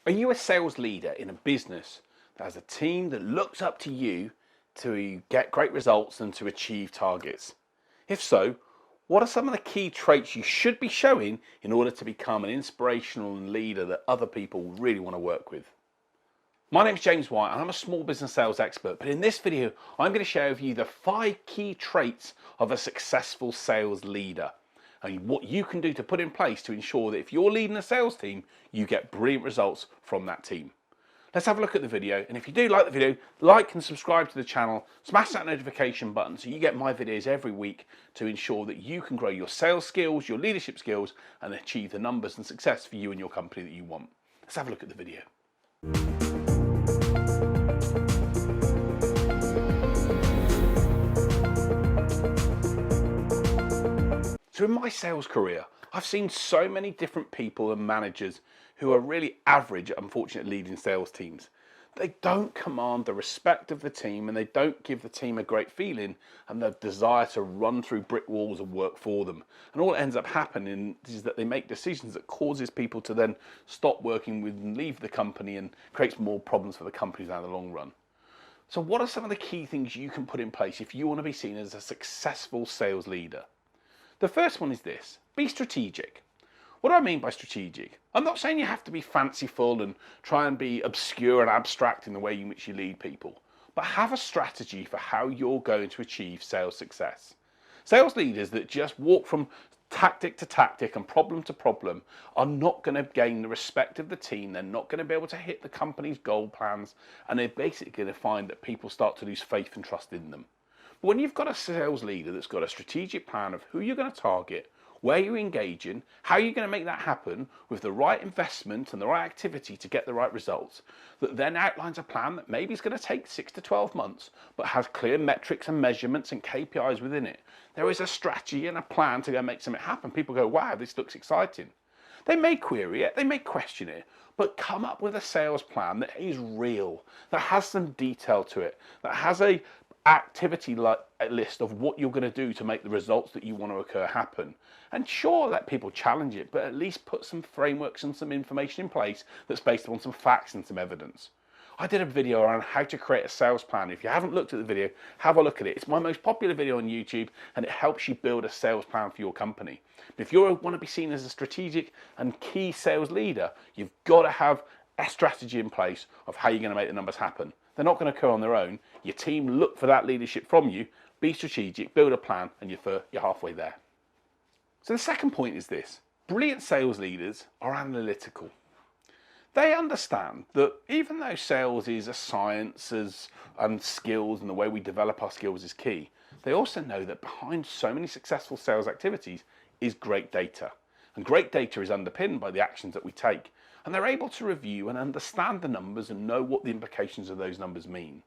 Are you a sales leader in a business that has a team that looks up to you to get great results and to achieve targets? If so, what are some of the key traits you should be showing in order to become an inspirational leader that other people really want to work with? My name is James White and I'm a small business sales expert, but in this video I'm going to share with you the 5 key traits of a successful sales leader and what you can do to put in place to ensure that if you're leading a sales team, you get brilliant results from that team. Let's have a look at the video, and if you do like the video, like and subscribe to the channel, smash that notification button so you get my videos every week to ensure that you can grow your sales skills, your leadership skills, and achieve the numbers and success for you and your company that you want. Let's have a look at the video. So in my sales career, I've seen so many different people and managers who are really average, unfortunately, leading sales teams. They don't command the respect of the team and they don't give the team a great feeling and the desire to run through brick walls and work for them. And all that ends up happening is that they make decisions that causes people to then stop working with and leave the company and creates more problems for the companies down the long run. So what are some of the key things you can put in place if you want to be seen as a successful sales leader? The first one is this: be strategic. What do I mean by strategic? I'm not saying you have to be fanciful and try and be obscure and abstract in the way in which you lead people, but have a strategy for how you're going to achieve sales success. Sales leaders that just walk from tactic to tactic and problem to problem are not going to gain the respect of the team. They're not going to be able to hit the company's goal plans, and they're basically going to find that people start to lose faith and trust in them. But when you've got a sales leader that's got a strategic plan of who you're going to target, where you're engaging, how you're going to make that happen with the right investment and the right activity to get the right results, that then outlines a plan that maybe is going to take 6 to 12 months, but has clear metrics and measurements and KPIs within it. There is a strategy and a plan to go make something happen. People go, wow, this looks exciting. They may query it, they may question it, but come up with a sales plan that is real, that has some detail to it, that has a activity list of what you're going to do to make the results that you want to occur happen. And sure, let people challenge it, but at least put some frameworks and some information in place that's based on some facts and some evidence. I did a video on how to create a sales plan. If you haven't looked at the video, have a look at it. It's my most popular video on YouTube and it helps you build a sales plan for your company. But if you want to be seen as a strategic and key sales leader, you've got to have a strategy in place of how you're going to make the numbers happen. They're not going to occur on their own. Your team look for that leadership from you. Be strategic, build a plan, and you're halfway there. So the second point is this: brilliant sales leaders are analytical. They understand that even though sales is a science and skills and the way we develop our skills is key, they also know that behind so many successful sales activities is great data. And great data is underpinned by the actions that we take. And they're able to review and understand the numbers and know what the implications of those numbers mean.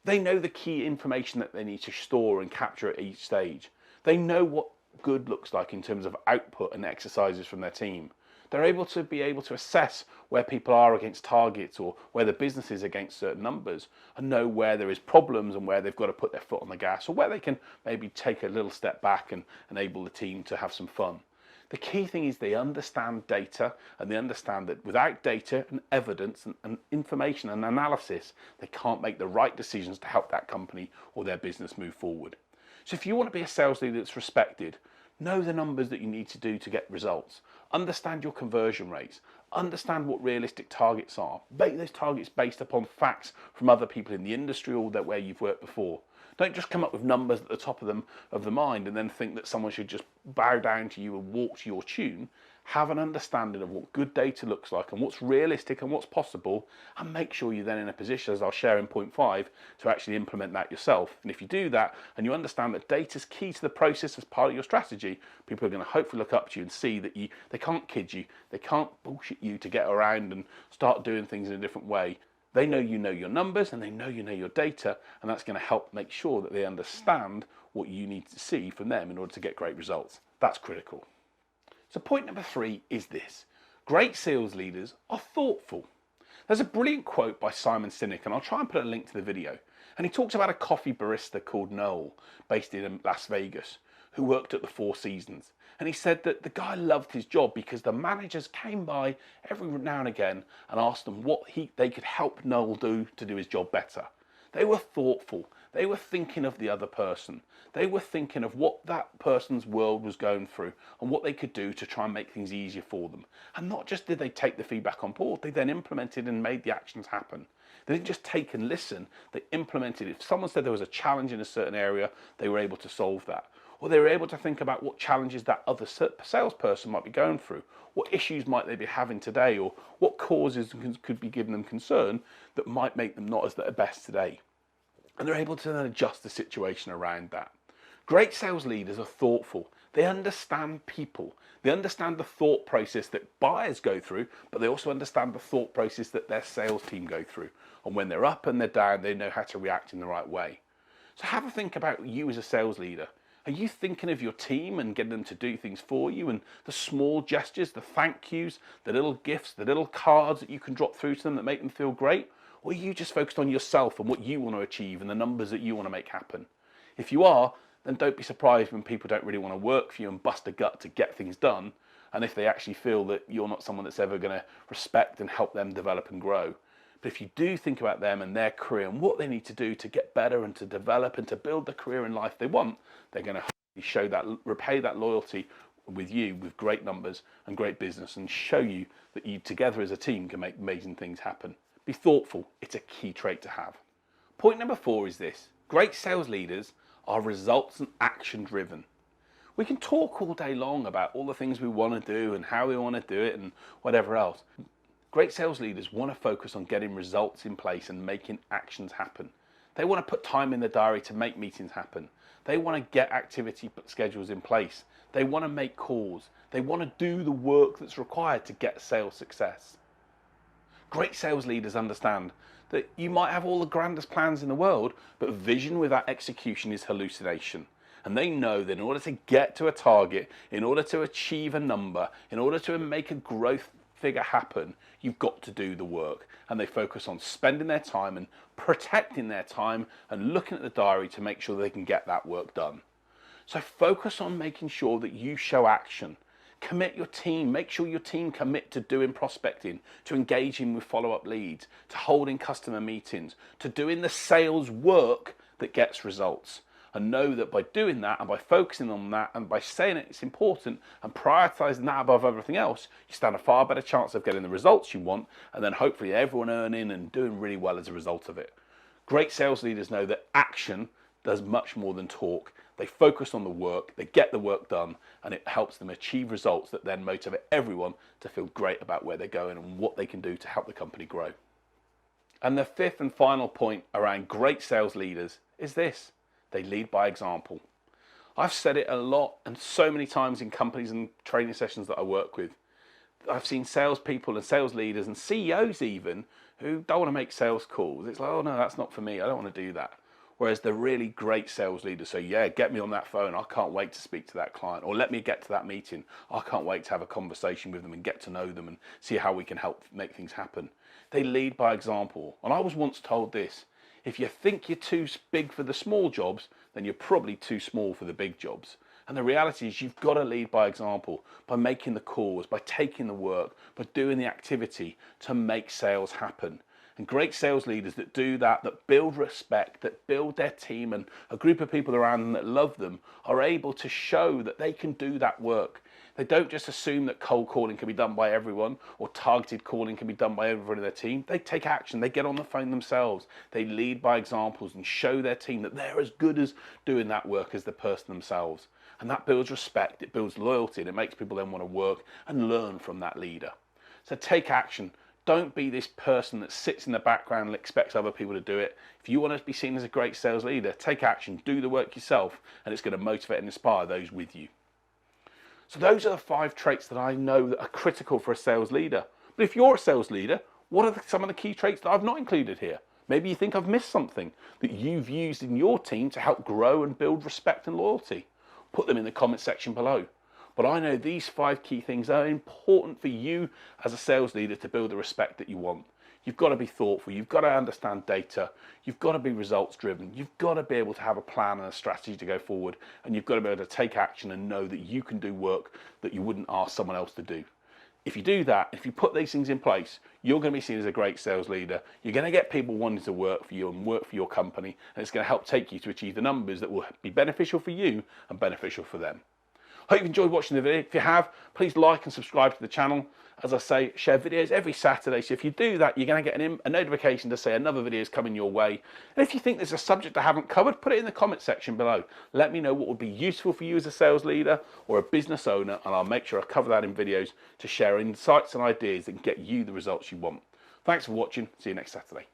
They know the key information that they need to store and capture at each stage. They know what good looks like in terms of output and exercises from their team. They're able to assess where people are against targets or where the business is against certain numbers and know where there is problems and where they've got to put their foot on the gas or where they can maybe take a little step back and enable the team to have some fun. The key thing is they understand data and they understand that without data and evidence and information and analysis, they can't make the right decisions to help that company or their business move forward. So if you want to be a sales leader that's respected, know the numbers that you need to do to get results. Understand your conversion rates. Understand what realistic targets are. Make those targets based upon facts from other people in the industry or where you've worked before. Don't just come up with numbers at the top of the mind and then think that someone should just bow down to you and walk to your tune. Have an understanding of what good data looks like and what's realistic and what's possible, and make sure you're then in a position, as I'll share in point 5, to actually implement that yourself. And if you do that and you understand that data is key to the process as part of your strategy, people are going to hopefully look up to you and see that they can't kid you, they can't bullshit you to get around and start doing things in a different way. They know you know your numbers and they know you know your data, and that's going to help make sure that they understand what you need to see from them in order to get great results. That's critical. So point number 3 is this: great sales leaders are thoughtful. There's a brilliant quote by Simon Sinek, and I'll try and put a link to the video. And he talks about a coffee barista called Noel, based in Las Vegas, who worked at the Four Seasons. And he said that the guy loved his job because the managers came by every now and again and asked them what they could help Noel do to do his job better. They were thoughtful. They were thinking of the other person. They were thinking of what that person's world was going through and what they could do to try and make things easier for them. And not just did they take the feedback on board, they then implemented and made the actions happen. They didn't just take and listen, they implemented. If someone said there was a challenge in a certain area, they were able to solve that. Or they were able to think about what challenges that other salesperson might be going through. What issues might they be having today, or what causes could be giving them concern that might make them not as their best today. And they're able to then adjust the situation around that. Great sales leaders are thoughtful. They understand people. They understand the thought process that buyers go through, but they also understand the thought process that their sales team go through. And when they're up and they're down, they know how to react in the right way. So have a think about you as a sales leader. Are you thinking of your team and getting them to do things for you, and the small gestures, the thank yous, the little gifts, the little cards that you can drop through to them that make them feel great? Or are you just focused on yourself and what you want to achieve and the numbers that you want to make happen? If you are, then don't be surprised when people don't really want to work for you and bust a gut to get things done, and if they actually feel that you're not someone that's ever going to respect and help them develop and grow. But if you do think about them and their career and what they need to do to get better and to develop and to build the career and life they want, they're going to show that, repay that loyalty with you with great numbers and great business, and show you that you together as a team can make amazing things happen. Be thoughtful. It's a key trait to have. Point number 4 is this. Great sales leaders are results and action driven. We can talk all day long about all the things we want to do and how we want to do it and whatever else. Great sales leaders want to focus on getting results in place and making actions happen. They want to put time in the diary to make meetings happen. They want to get activity schedules in place. They want to make calls. They want to do the work that's required to get sales success. Great sales leaders understand that you might have all the grandest plans in the world, but vision without execution is hallucination. And they know that in order to get to a target, in order to achieve a number, in order to make a growth figure happen, you've got to do the work. And they focus on spending their time and protecting their time and looking at the diary to make sure they can get that work done. So focus on making sure that you show action. Commit your team, make sure your team commit to doing prospecting, to engaging with follow-up leads, to holding customer meetings, to doing the sales work that gets results. And know that by doing that and by focusing on that and by saying it's important and prioritizing that above everything else, you stand a far better chance of getting the results you want, and then hopefully everyone earning and doing really well as a result of it. Great sales leaders know that action does much more than talk. They focus on the work, they get the work done, and it helps them achieve results that then motivate everyone to feel great about where they're going and what they can do to help the company grow. And the 5th and final point around great sales leaders is this: they lead by example. I've said it a lot and so many times in companies and training sessions that I work with. I've seen salespeople and sales leaders and CEOs even who don't want to make sales calls. It's like, oh no, that's not for me. I don't want to do that. Whereas the really great sales leaders say, yeah, get me on that phone. I can't wait to speak to that client. Or let me get to that meeting. I can't wait to have a conversation with them and get to know them and see how we can help make things happen. They lead by example. And I was once told this: if you think you're too big for the small jobs, then you're probably too small for the big jobs. And the reality is you've got to lead by example, by making the calls, by taking the work, by doing the activity to make sales happen. And great sales leaders that do that, that build respect, that build their team and a group of people around them that love them, are able to show that they can do that work. They don't just assume that cold calling can be done by everyone or targeted calling can be done by everyone in their team. They take action. They get on the phone themselves. They lead by examples and show their team that they're as good as doing that work as the person themselves. And that builds respect, it builds loyalty, and it makes people then want to work and learn from that leader. So take action. Don't be this person that sits in the background and expects other people to do it. If you want to be seen as a great sales leader, take action, do the work yourself, and it's going to motivate and inspire those with you. So those are the 5 traits that I know that are critical for a sales leader. But if you're a sales leader, what are some of the key traits that I've not included here? Maybe you think I've missed something that you've used in your team to help grow and build respect and loyalty. Put them in the comment section below. But I know these 5 key things are important for you as a sales leader to build the respect that you want. You've got to be thoughtful, you've got to understand data, you've got to be results driven, you've got to be able to have a plan and a strategy to go forward, and you've got to be able to take action and know that you can do work that you wouldn't ask someone else to do. If you do that, if you put these things in place, you're going to be seen as a great sales leader. You're going to get people wanting to work for you and work for your company, and it's going to help take you to achieve the numbers that will be beneficial for you and beneficial for them. Hope you've enjoyed watching the video. If you have, please like and subscribe to the channel. As I say, share videos every Saturday. So if you do that, you're going to get a notification to say another video is coming your way. And if you think there's a subject I haven't covered, put it in the comment section below. Let me know what would be useful for you as a sales leader or a business owner, and I'll make sure I cover that in videos to share insights and ideas that can get you the results you want. Thanks for watching. See you next Saturday.